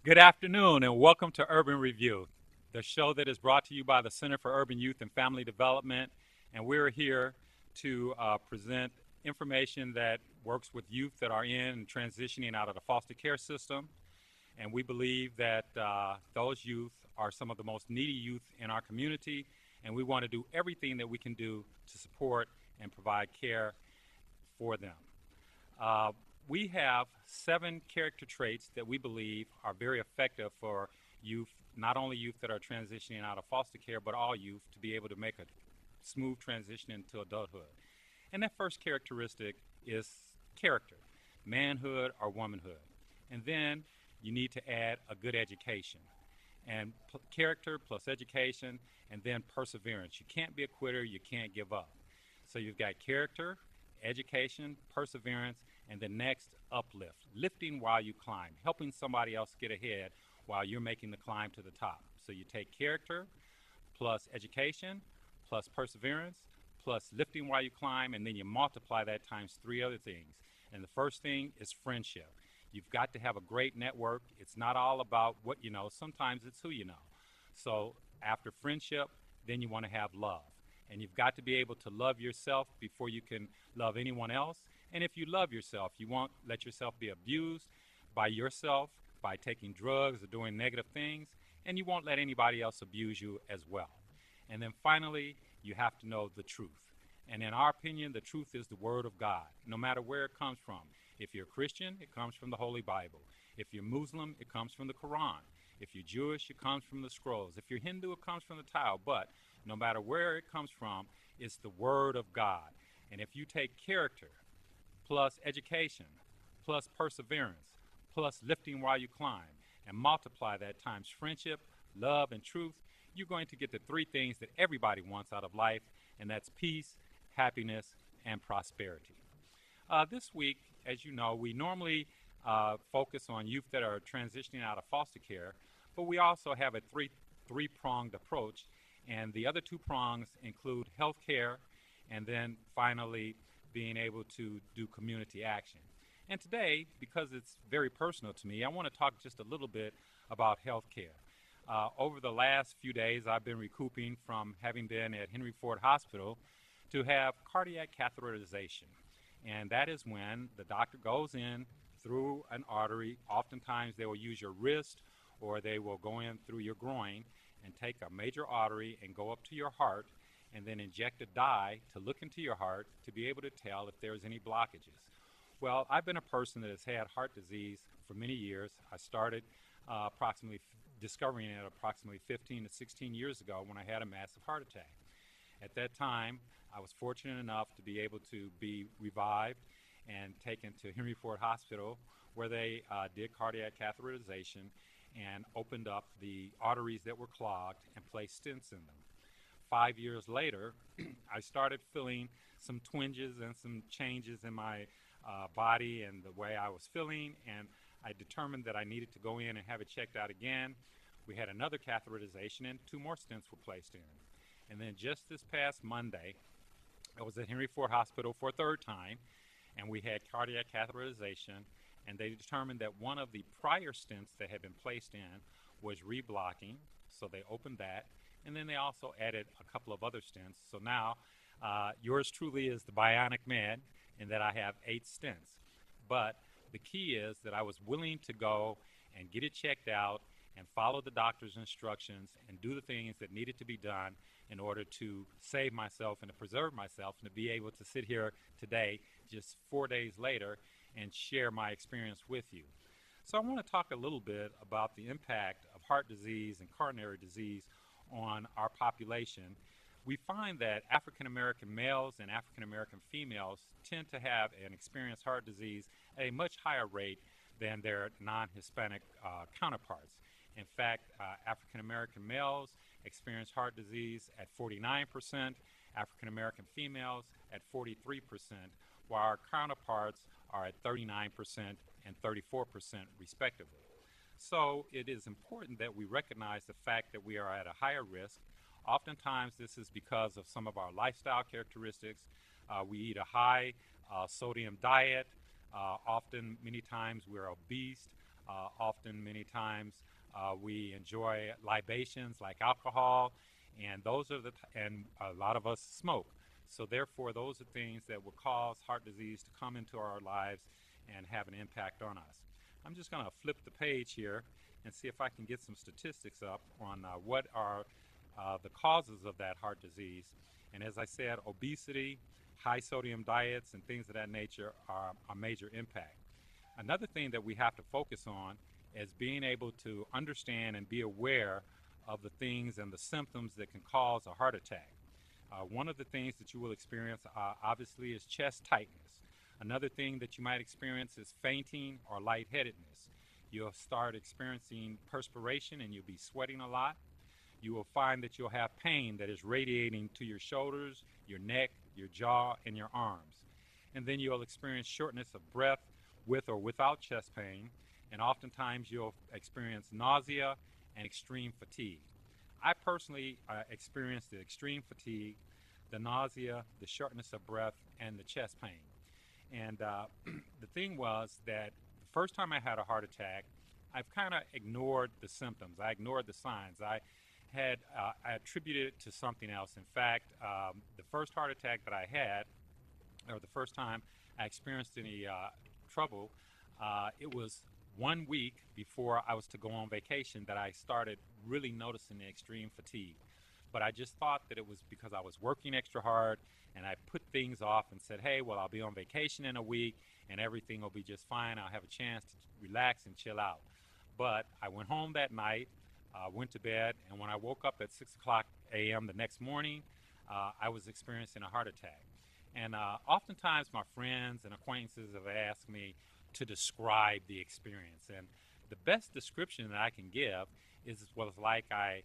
Good afternoon and welcome to Urban Review, the show that is brought to you by the Center for Urban Youth and Family Development. And we're here to present information that works with youth that are in and transitioning out of the foster care system. And we believe that those youth are some of the most needy youth in our community. And we want to do everything that we can do to support and provide care for them. Uh, we have 7 character traits that we believe are very effective for youth, not only youth that are transitioning out of foster care, but all youth to be able to make a smooth transition into adulthood. And that first characteristic is character, manhood or womanhood. And then you need to add a good education. And character plus education, and then perseverance. You can't be a quitter, you can't give up. So you've got character, education, perseverance, and the next uplift, lifting while you climb, helping somebody else get ahead while you're making the climb to the top. So you take character plus education plus perseverance plus lifting while you climb, and then you multiply that times 3 other things. And the first thing is friendship. You've got to have a great network. It's not all about what you know, sometimes it's who you know. So after friendship, then you want to have love. And you've got to be able to love yourself before you can love anyone else. And if you love yourself, you won't let yourself be abused by yourself by taking drugs or doing negative things, and you won't let anybody else abuse you as well. And then finally, you have to know the truth. And in our opinion, the truth is the Word of God, no matter where it comes from. If you're Christian, it comes from the Holy Bible. If you're Muslim, it comes from the Quran. If you're Jewish, it comes from the scrolls. If you're Hindu, it comes from the Tao. But no matter where it comes from, it's the Word of God. And if you take character plus education plus perseverance plus lifting while you climb and multiply that times friendship, love, and truth, you're going to get the 3 things that everybody wants out of life, and that's peace, happiness, and prosperity. This week, as you know, we normally focus on youth that are transitioning out of foster care, but we also have a three-pronged approach, and the other 2 prongs include health care and then finally being able to do community action. And today, because it's very personal to me, I want to talk just a little bit about health care. Over the last few days, I've been recouping from having been at Henry Ford Hospital to have cardiac catheterization. And that is when the doctor goes in through an artery. Oftentimes, they will use your wrist or they will go in through your groin and take a major artery and go up to your heart and then inject a dye to look into your heart to be able to tell if there's any blockages. Well, I've been a person that has had heart disease for many years. I started approximately discovering it approximately 15 to 16 years ago when I had a massive heart attack. At that time, I was fortunate enough to be able to be revived and taken to Henry Ford Hospital, where they did cardiac catheterization and opened up the arteries that were clogged and placed stents in them. 5 years later, I started feeling some twinges and some changes in my body and the way I was feeling, and I determined that I needed to go in and have it checked out again. We had another catheterization, and 2 more stents were placed in. And then just this past Monday, I was at Henry Ford Hospital for a 3rd time, and we had cardiac catheterization, and they determined that one of the prior stents that had been placed in was reblocking, so they opened that, and then they also added a couple of other stents. So now, yours truly is the bionic man in that I have 8 stents. But the key is that I was willing to go and get it checked out and follow the doctor's instructions and do the things that needed to be done in order to save myself and to preserve myself and to be able to sit here today, just 4 days later, and share my experience with you. So I want to talk a little bit about the impact of heart disease and coronary disease on our population. We find that African American males and African American females tend to have and experience heart disease at a much higher rate than their non-Hispanic counterparts. In fact, African American males experience heart disease at 49%, African American females at 43%, while our counterparts are at 39% and 34% respectively. So it is important that we recognize the fact that we are at a higher risk. Oftentimes, this is because of some of our lifestyle characteristics. We eat a high sodium diet. Often, many times, we're obese. Often, many times, we enjoy libations like alcohol, and and a lot of us smoke. So therefore, those are things that will cause heart disease to come into our lives and have an impact on us. I'm just going to flip the page here and see if I can get some statistics up on what are the causes of that heart disease. And as I said, obesity, high sodium diets, and things of that nature are a major impact. Another thing that we have to focus on is being able to understand and be aware of the things and the symptoms that can cause a heart attack. One of the things that you will experience, obviously, is chest tightness. Another thing that you might experience is fainting or lightheadedness. You'll start experiencing perspiration and you'll be sweating a lot. You will find that you'll have pain that is radiating to your shoulders, your neck, your jaw, and your arms. And then you'll experience shortness of breath with or without chest pain, and oftentimes you'll experience nausea and extreme fatigue. I personally experienced the extreme fatigue, the nausea, the shortness of breath, and the chest pain. And the thing was that the first time I had a heart attack, I've kind of ignored the symptoms. I ignored the signs. I attributed it to something else. In fact, the first heart attack that I had, or the first time I experienced any trouble, it was 1 week before I was to go on vacation that I started really noticing the extreme fatigue. But I just thought that it was because I was working extra hard and I put things off and said, hey, well, I'll be on vacation in a week and everything will be just fine. I'll have a chance to relax and chill out. But I went home that night, went to bed, and when I woke up at 6 o'clock a.m. the next morning, I was experiencing a heart attack. And oftentimes my friends and acquaintances have asked me to describe the experience. And the best description that I can give is was like I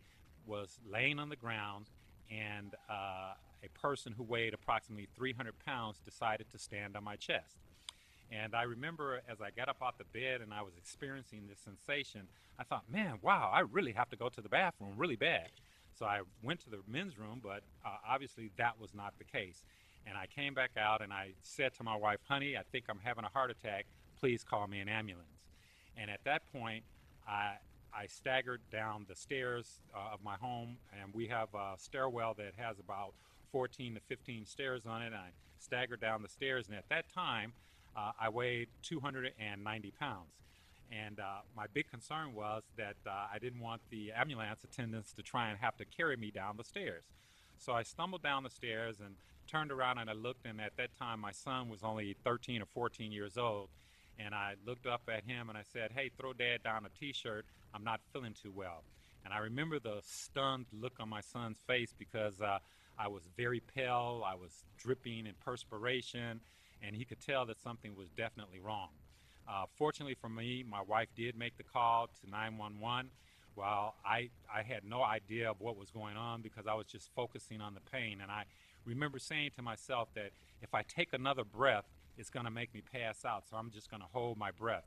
was laying on the ground and a person who weighed approximately 300 pounds decided to stand on my chest. And I remember as I got up out the bed and I was experiencing this sensation, I thought, man, wow, I really have to go to the bathroom really bad. So I went to the men's room, but obviously that was not the case. And I came back out and I said to my wife, honey, I think I'm having a heart attack. Please call me an ambulance. And at that point, I staggered down the stairs of my home, and we have a stairwell that has about 14 to 15 stairs on it. And I staggered down the stairs, and at that time, I weighed 290 pounds. And my big concern was that I didn't want the ambulance attendants to try and have to carry me down the stairs. So I stumbled down the stairs and turned around and I looked, and at that time my son was only 13 or 14 years old. And I looked up at him and I said, hey, throw Dad down a t-shirt. I'm not feeling too well. And I remember the stunned look on my son's face because I was very pale. I was dripping in perspiration, and he could tell that something was definitely wrong. Fortunately for me, my wife did make the call to 911. Well, I had no idea of what was going on because I was just focusing on the pain. And I remember saying to myself that if I take another breath, it's going to make me pass out, so I'm just going to hold my breath.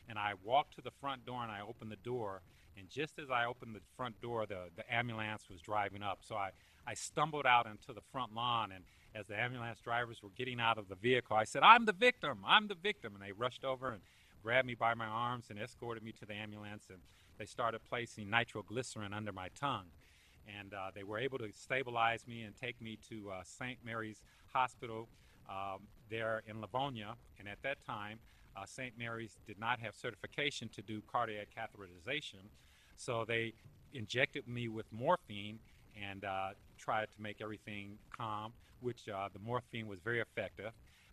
And I walked to the front door and I opened the door, and just as I opened the front door, the ambulance was driving up. So I stumbled out into the front lawn, and as the ambulance drivers were getting out of the vehicle, I said, I'm the victim, I'm the victim. And they rushed over and grabbed me by my arms and escorted me to the ambulance, and they started placing nitroglycerin under my tongue. And they were able to stabilize me and take me to St. Mary's Hospital there in Livonia. And at that time, St. Mary's did not have certification to do cardiac catheterization, so they injected me with morphine and tried to make everything calm, which the morphine was very effective,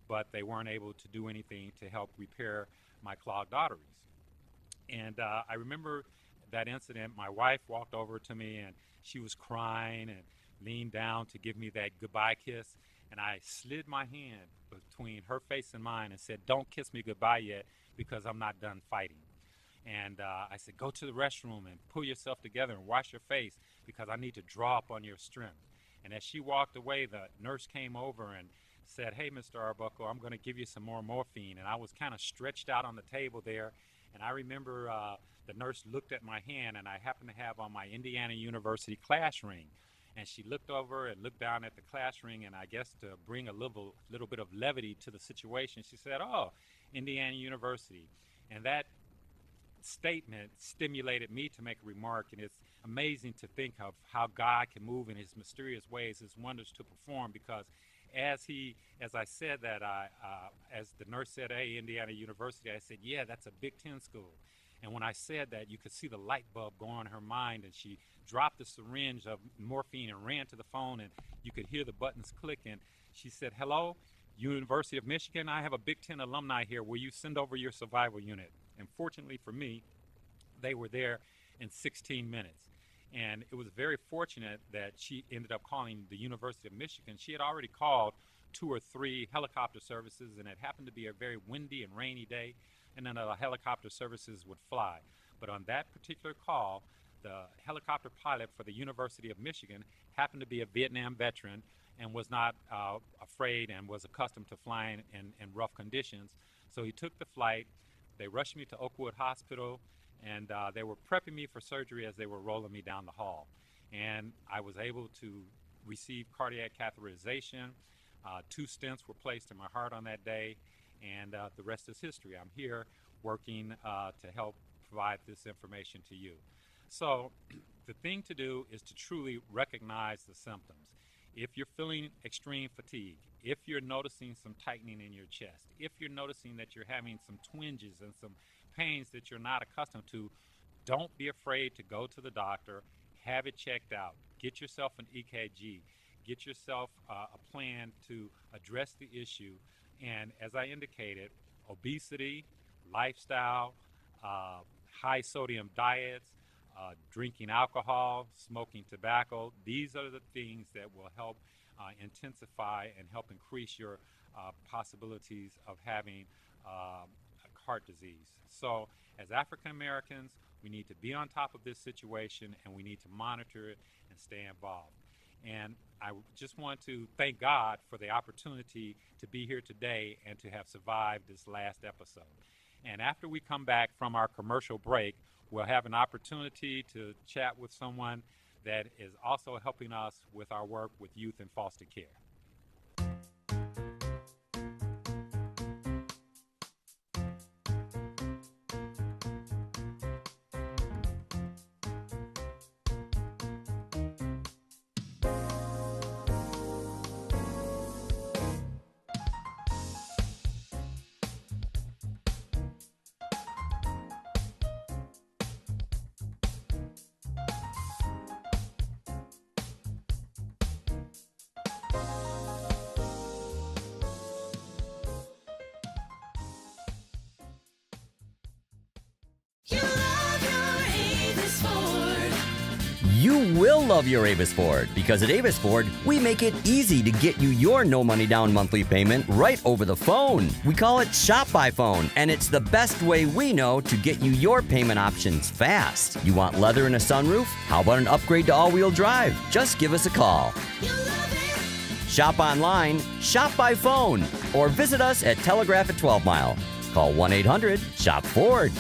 but they weren't able to do anything to help repair my clogged arteries. And I remember that incident. My wife walked over to me and she was crying and leaned down to give me that goodbye kiss. And I slid my hand between her face and mine and said, don't kiss me goodbye yet because I'm not done fighting. And I said, go to the restroom and pull yourself together and wash your face because I need to draw up on your strength. And as she walked away, the nurse came over and said, hey, Mr. Arbuckle, I'm going to give you some more morphine. And I was kind of stretched out on the table there. And I remember the nurse looked at my hand, and I happened to have on my Indiana University class ring. And she looked over and looked down at the class ring, and I guess to bring a little bit of levity to the situation, she said, oh, Indiana University. And that statement stimulated me to make a remark, and it's amazing to think of how God can move in his mysterious ways, his wonders to perform, because as I said that, as the nurse said, hey, Indiana University, I said, yeah, that's a Big Ten school. And when I said that, you could see the light bulb go on in her mind, and she dropped the syringe of morphine and ran to the phone, and you could hear the buttons click, and she said, hello, University of Michigan, I have a Big Ten alumni here. Will you send over your survival unit? And fortunately for me, they were there in 16 minutes. And it was very fortunate that she ended up calling the University of Michigan. She had already called 2 or 3 helicopter services, and it happened to be a very windy and rainy day, and none of the helicopter services would fly. But on that particular call, the helicopter pilot for the University of Michigan happened to be a Vietnam veteran and was not afraid and was accustomed to flying in rough conditions. So he took the flight. They rushed me to Oakwood Hospital, and they were prepping me for surgery as they were rolling me down the hall. And I was able to receive cardiac catheterization. 2 stents were placed in my heart on that day, and the rest is history. I'm here working to help provide this information to you. So the thing to do is to truly recognize the symptoms. If you're feeling extreme fatigue, if you're noticing some tightening in your chest, if you're noticing that you're having some twinges and some pains that you're not accustomed to, don't be afraid to go to the doctor, have it checked out, get yourself an EKG, get yourself a plan to address the issue. And as I indicated, obesity, lifestyle, high sodium diets, drinking alcohol, smoking tobacco, these are the things that will help intensify and help increase your possibilities of having heart disease. So as African Americans, we need to be on top of this situation, and we need to monitor it and stay involved. And I just want to thank God for the opportunity to be here today and to have survived this last episode. And after we come back from our commercial break, we'll have an opportunity to chat with someone that is also helping us with our work with youth in foster care. You will love your Avis Ford, because at Avis Ford, we make it easy to get you your no money down monthly payment right over the phone. We call it Shop by Phone, and it's the best way we know to get you your payment options fast. You want leather and a sunroof? How about an upgrade to all-wheel drive? Just give us a call. Shop online, shop by phone, or visit us at Telegraph at 12 Mile. Call 1-800-SHOP-FORD.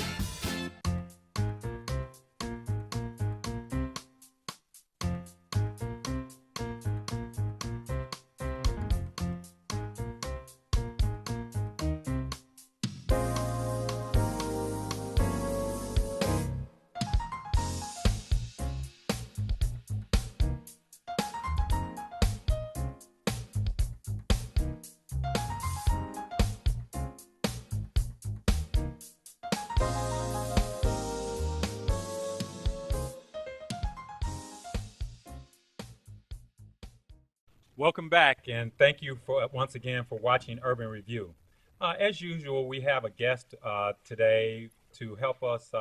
Welcome back, and thank you once again for watching Urban Review. As usual, we have a guest today to help us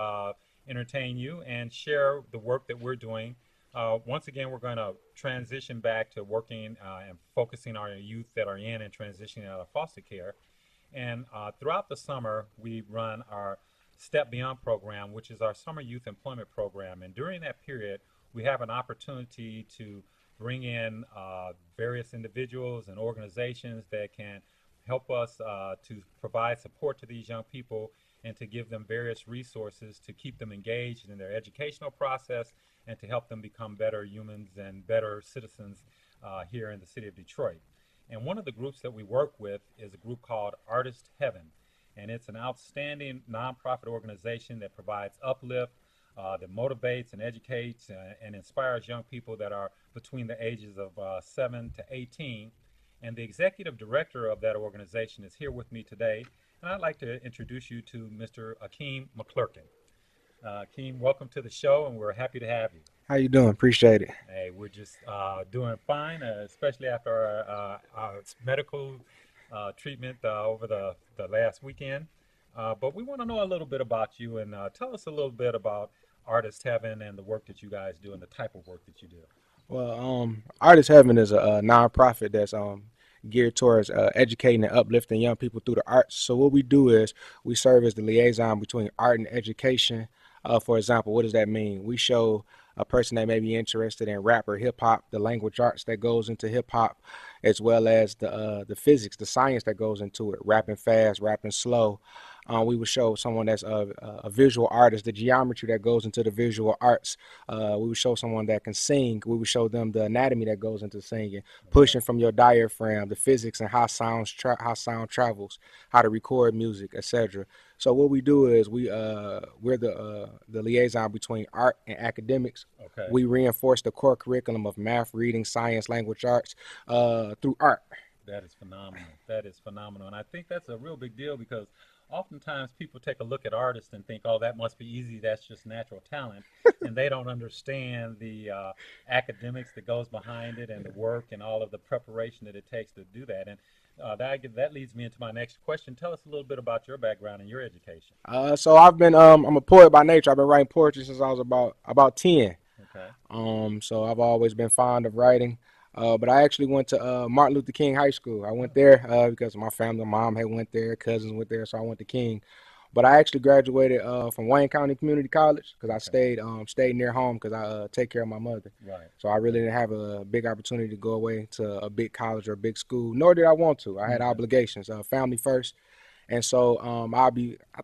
entertain you and share the work that we're doing. Once again, we're going to transition back to working and focusing on our youth that are in and transitioning out of foster care. And throughout the summer, we run our Step Beyond program, which is our summer youth employment program. And during that period, we have an opportunity to bring in various individuals and organizations that can help us to provide support to these young people and to give them various resources to keep them engaged in their educational process and to help them become better humans and better citizens here in the city of Detroit. And one of the groups that we work with is a group called Artist Heaven. and it's an outstanding nonprofit organization that provides uplift, that motivates and educates and inspires young people that are between the ages of 7 to 18. And the executive director of that organization is here with me today, and I'd like to introduce you to Mr. Akeem McClurkin. Akeem, welcome to the show, and we're happy to have you. How you doing? Appreciate it. Hey, we're just doing fine, especially after our medical treatment over the last weekend. But we want to know a little bit about you, and tell us a little bit about Artist Heaven and the work that you guys do and the type of work that you do. Well, Artist Heaven is a nonprofit that's geared towards educating and uplifting young people through the arts. So what we do is we serve as the liaison between art and education. For example, what does that mean? We show a person that may be interested in rap or hip hop, the language arts that goes into hip hop, as well as the physics, the science that goes into it, rapping fast, rapping slow. We would show someone that's a visual artist, the geometry that goes into the visual arts. We would show someone that can sing. We would show them the anatomy that goes into singing, pushing from your diaphragm, the physics and how sound travels, how to record music, etc. So what we do is we're the liaison between art and academics. Okay. We reinforce the core curriculum of math, reading, science, language arts through art. That is phenomenal. That is phenomenal. And I think that's a real big deal because oftentimes people take a look at artists and think, oh, that must be easy. That's just natural talent. And they don't understand the academics that goes behind it and the work and all of the preparation that it takes to do that. And that leads me into my next question. Tell us a little bit about your background and your education. So I'm a poet by nature. I've been writing poetry since I was about 10. Okay. So I've always been fond of writing. But I actually went to Martin Luther King High School. I went there because my family, mom had went there, cousins went there, so I went to King. But I actually graduated from Wayne County Community College because I stayed near home because I take care of my mother. Right. So I really didn't have a big opportunity to go away to a big college or a big school, nor did I want to. I had obligations, family first. And so I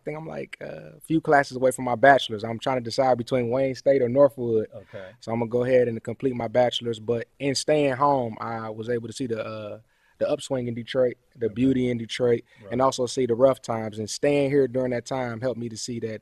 think I'm like a few classes away from my bachelor's. I'm trying to decide between Wayne State or Northwood. Okay. So I'm gonna go ahead and complete my bachelor's. But in staying home, I was able to see the upswing in Detroit, the beauty in Detroit, Right. and also see the rough times. And staying here during that time helped me to see that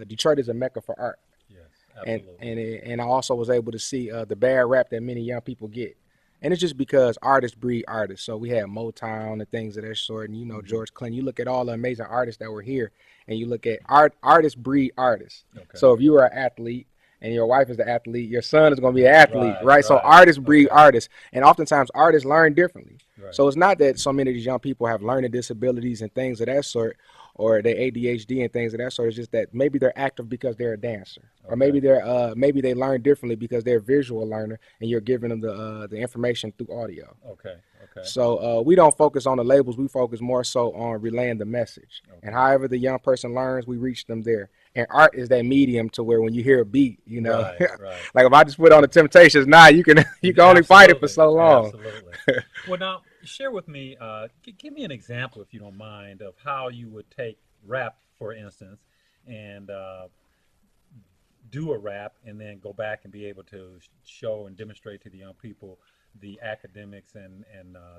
Detroit is a mecca for art. Yes, And absolutely. and I also was able to see the bad rap that many young people get. And it's just because artists breed artists. So we had Motown and things of that sort. And, you know, George Clinton, you look at all the amazing artists that were here and you look at artists breed artists. Okay. So if you were an athlete and your wife is an athlete, your son is going to be an athlete, Right, right? So right. artists breed Okay. artists. And oftentimes artists learn differently. Right. So it's not that so many of these young people have learning disabilities and things of that sort, or they ADHD and things of that sort. It's just that maybe they're active because they're a dancer, or maybe maybe they learn differently because they're a visual learner, and you're giving them the information through audio. Okay. Okay. So we don't focus on the labels. We focus more so on relaying the message. Okay. And however the young person learns, we reach them there. And art is that medium to where when you hear a beat, you know, Right, right. like if I just put on the Temptations, now you can only fight it for so long. Absolutely. Well, now share with me. Give me an example, if you don't mind, of how you would take rap, for instance, and do a rap, and then go back and be able to show and demonstrate to the young people the academics and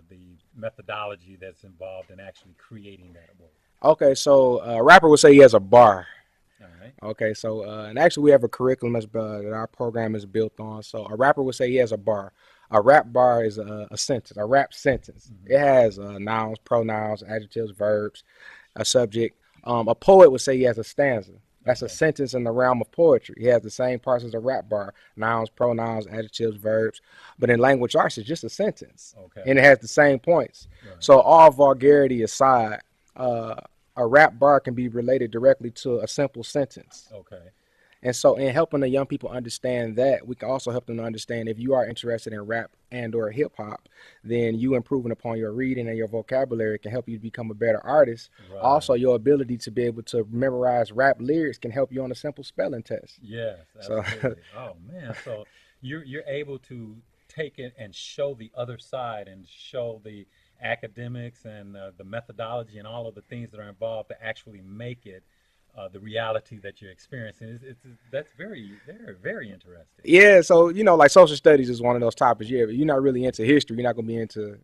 the methodology that's involved in actually creating that work. Okay, so a rapper would say he has a bar. All right. Okay, so and actually we have a curriculum that our program is built on. So a rapper would say he has a bar. A rap bar is a sentence, a rap sentence. It has nouns, pronouns, adjectives, verbs, a subject. A poet would say he has a stanza. That's a sentence in the realm of poetry. He has the same parts as a rap bar: nouns, pronouns, adjectives, verbs. But in language arts, it's just a sentence, Okay. and it has the same points. Right. So all vulgarity aside, a rap bar can be related directly to a simple sentence. Okay. And so in helping the young people understand that, we can also help them to understand if you are interested in rap and or hip hop, then you improving upon your reading and your vocabulary can help you become a better artist. Right. Also, your ability to be able to memorize rap lyrics can help you on a simple spelling test. Yes, So- absolutely. Oh man, so you're able to take it and show the other side and show the academics and the methodology and all of the things that are involved to actually make it the reality that you're experiencing. That's very, very, very interesting. Yeah, so like social studies is one of those topics. Yeah, if you're not really into history, you're not gonna be into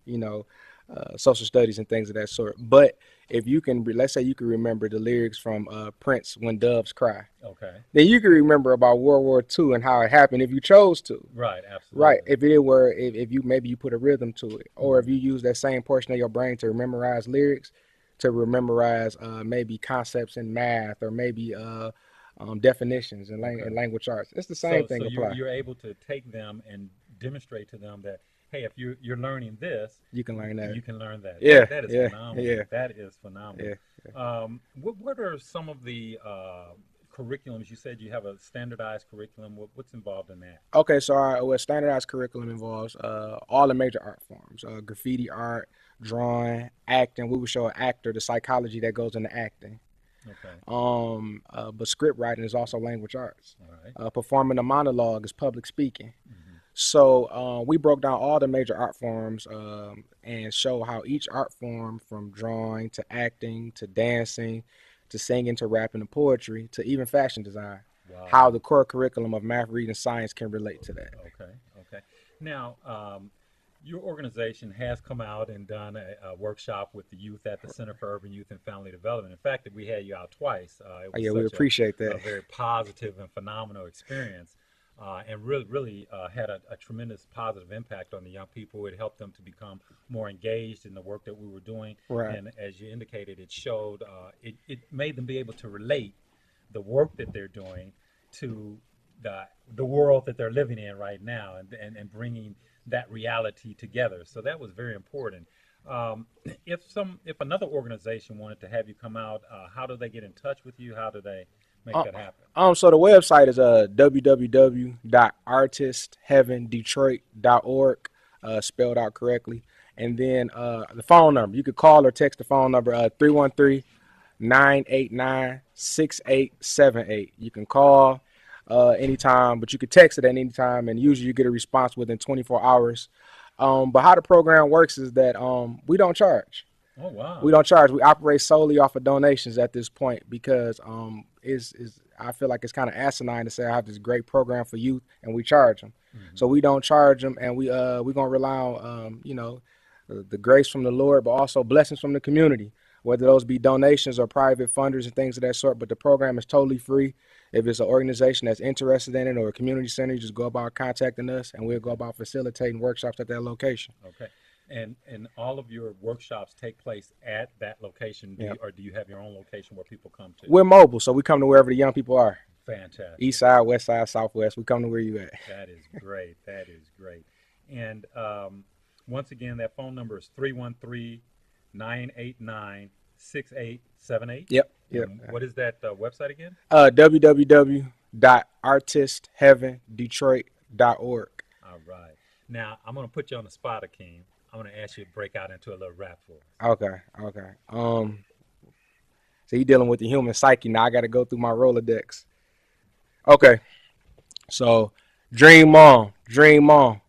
social studies and things of that sort. But if you can, let's say you can remember the lyrics from Prince, "When Doves Cry," Okay. then you can remember about World War II and how it happened if you chose to. Right. Right. Absolutely. If it were, if you maybe you put a rhythm to it, or if Mhm. you use that same portion of your brain to memorize lyrics, to memorize maybe concepts in math, or maybe definitions in Okay. language arts, it's the same So thing you're apply. you're able to take them and demonstrate to them that, hey, if you're learning this, You can learn that. you can learn that. Yeah, That is yeah, phenomenal. yeah, That is phenomenal. yeah. What are some of the curriculums? You said you have a standardized curriculum. What's involved in that? Okay, so our standardized curriculum involves all the major art forms: graffiti art, drawing, acting. We would show an actor the psychology that goes into acting. Okay. But script writing is also language arts. All right. Performing a monologue is public speaking. Mm-hmm. So we broke down all the major art forms and show how each art form, from drawing to acting to dancing to singing to rapping to poetry to even fashion design, how Wow. the core curriculum of math, reading, science can relate to that. Okay. Okay. Now, your organization has come out and done a workshop with the youth at the Center for Urban Youth and Family Development. In fact, we had you out twice. It Oh, was yeah, we such appreciate a that. very positive and phenomenal experience, and really had a tremendous positive impact on the young people. It helped them to become more engaged in the work that we were doing, Right. and as you indicated, it showed it made them be able to relate the work that they're doing to the the world that they're living in right now, and bringing that reality together. So that was very important. Um, if another organization wanted to have you come out, how do they get in touch with you? How do they make Uh, that happen? so the website is www.artistheavendetroit.org, spelled out correctly. And then the phone number, you could call or text the phone number 313 989 6878. You can call anytime, but you could text it at any time, and usually you get a response within 24 hours. But how the program works is that we don't charge. Oh We wow. don't charge. We operate solely off of donations at this point because is I feel like it's kind of asinine to say I have this great program for youth and we charge them. So Hmm. we don't charge them, and we gonna rely on the grace from the Lord, but also blessings from the community, whether those be donations or private funders and things of that sort. But the program is totally free. If it's an organization that's interested in it or a community center, you just go about contacting us, and we'll go Okay. about facilitating workshops at that location. Okay. And all of your workshops take place at that location. Yeah, Do you have your own location where people come to? we're mobile, so we come to wherever the young people are. East Fantastic. side, west side, southwest. We come to where you at. That is great. That is great. And once again, that phone number is 313 989 6878. Yep, yep. And what is that website again? www.artistheavendetroit.org. All right. Now, I'm going to put you on the spot, Akeem. I'm going to ask you to break out into a little rap for us. Okay, okay. So you dealing with the human psyche now. I got to go through my Rolodex. Okay, so dream on, dream on.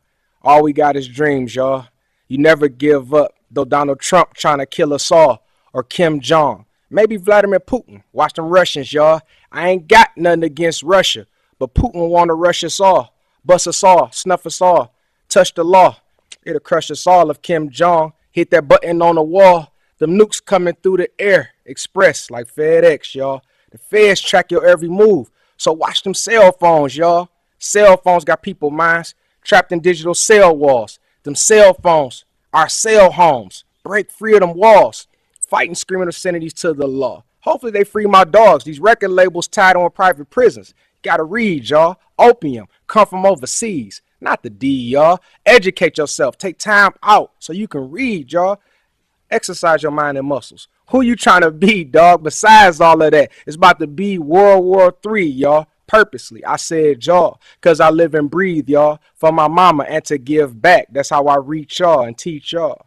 All we got is dreams, y'all. You never give up, though Donald Trump trying to kill us all, or Kim Jong, maybe Vladimir Putin. Watch them Russians, y'all. I ain't got nothing against Russia, but Putin want to rush us all, bust us all, snuff us all, touch the law. It'll crush us all if Kim Jong hit that button on the wall. Them nukes coming through the air, express like FedEx, y'all. The feds track your every move, so watch them cell phones, y'all. Cell phones got people minds trapped in digital cell walls. Them cell phones are cell homes. Break free of them walls. Fighting, screaming obscenities to the law. Hopefully they free my dogs. These record labels tied on private prisons. Gotta read, y'all. Opium come from overseas, not the D, y'all. Educate yourself. Take time out so you can read, y'all. Exercise your mind and muscles. Who you trying to be, dog? Besides all of that, it's about to be World War III, y'all. Purposely, I said y'all, cause I live and breathe, y'all, for my mama and to give back. That's how I reach y'all and teach y'all.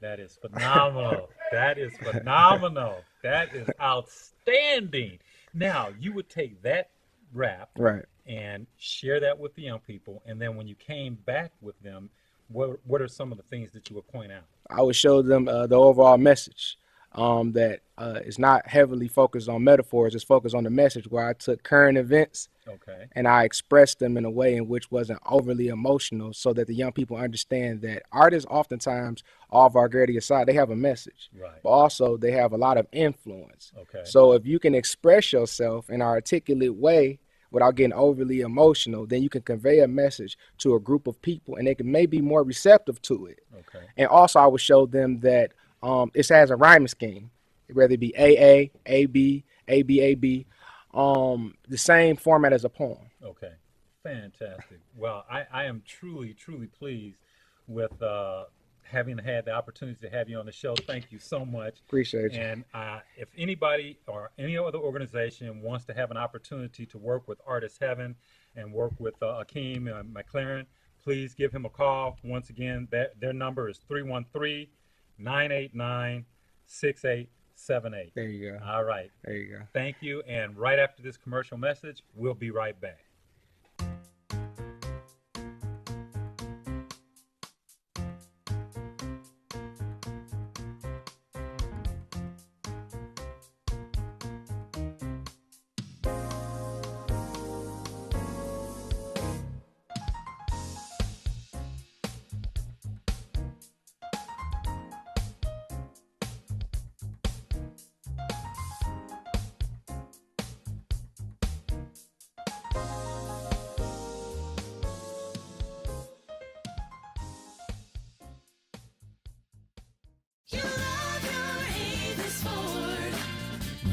That is phenomenal. That is phenomenal. That is outstanding. Now, you would take that rap Right. and share that with the young people, and then when you came back with them, what are some of the things that you would point out? I would show them the overall message. that is not heavily focused on metaphors. It's focused on the message, where I took current events Okay. and I expressed them in a way in which wasn't overly emotional, so that the young people understand that artists oftentimes, all vulgarity aside, they have a message, Right. but also they have a lot of influence. Okay. So if you can express yourself in an articulate way without getting overly emotional, then you can convey a message to a group of people and they can maybe be more receptive to it. Okay. And also I would show them that it has a rhyming scheme, whether it be AA, AB, ABAB, the same format as a poem. Okay. Fantastic. Well, I am truly, truly pleased with having had the opportunity to have you on the show. Thank you so much. Appreciate you. And if anybody or any other organization wants to have an opportunity to work with Artist Heaven and work with Akeem McLaren, please give him a call. Once again, their number is 313-989-6878. There you go. All right. There you go. Thank you. And right after this commercial message, we'll be right back.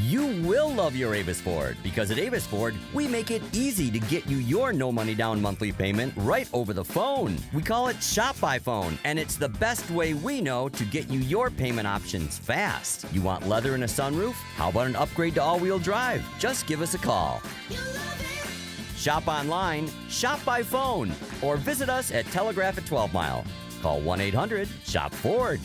You will love your Avis Ford, because at Avis Ford, we make it easy to get you your no money down monthly payment right over the phone. We call it Shop by Phone, and it's the best way we know to get you your payment options fast. You want leather and a sunroof? How about an upgrade to all-wheel drive? Just give us a call. Shop online, shop by phone, or visit us at Telegraph at 12 Mile. Call 1-800-SHOP-FORD.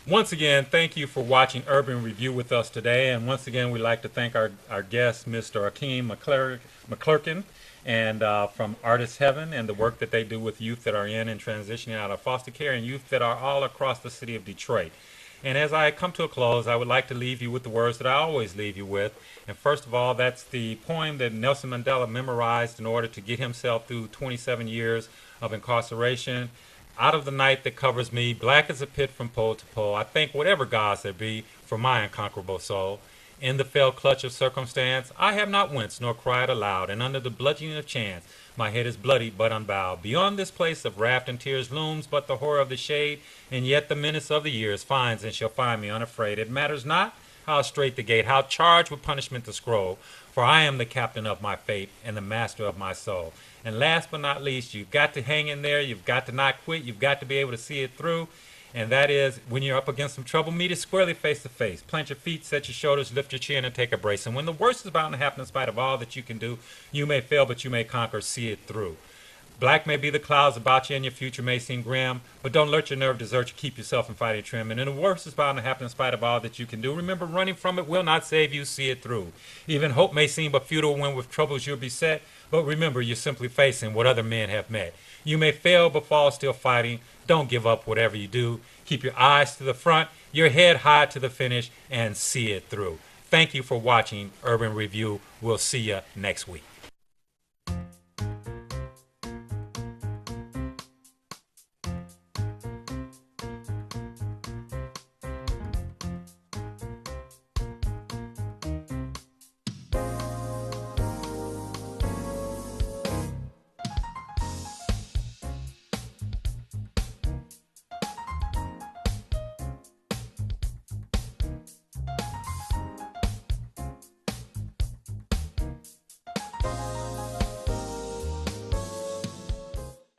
Once again, thank you for watching Urban Review with us today. And once again, we'd like to thank our guest, Mr. Akeem McClurkin, and from Artist Heaven, and the work that they do with youth that are in and transitioning out of foster care, and youth that are all across the city of Detroit. And as I come to a close, I would like to leave you with the words that I always leave you with. And first of all, that's the poem that Nelson Mandela memorized in order to get himself through 27 years of incarceration. Out of the night that covers me, black as a pit from pole to pole, I thank whatever gods there be for my unconquerable soul. In the fell clutch of circumstance, I have not winced nor cried aloud, and under the bludgeoning of chance, my head is bloodied but unbowed. Beyond this place of wrath and tears looms but the horror of the shade, and yet the menace of the years finds and shall find me unafraid. It matters not how straight the gate, how charged with punishment the scroll, for I am the captain of my fate and the master of my soul. And last but not least, you've got to hang in there, you've got to not quit, you've got to be able to see it through. And that is, when you're up against some trouble, meet it squarely face to face. Plant your feet, set your shoulders, lift your chin, and take a brace. And when the worst is bound to happen in spite of all that you can do, you may fail, but you may conquer. See it through. Black may be the clouds about you and your future may seem grim, but don't let your nerve desert you. Keep yourself in fighting trim. And then the worst is bound to happen in spite of all that you can do. Remember, running from it will not save you. See it through. Even hope may seem but futile when with troubles you're beset, but remember, you're simply facing what other men have met. You may fail but fall still fighting. Don't give up whatever you do. Keep your eyes to the front, your head high to the finish, and see it through. Thank you for watching Urban Review. We'll see you next week.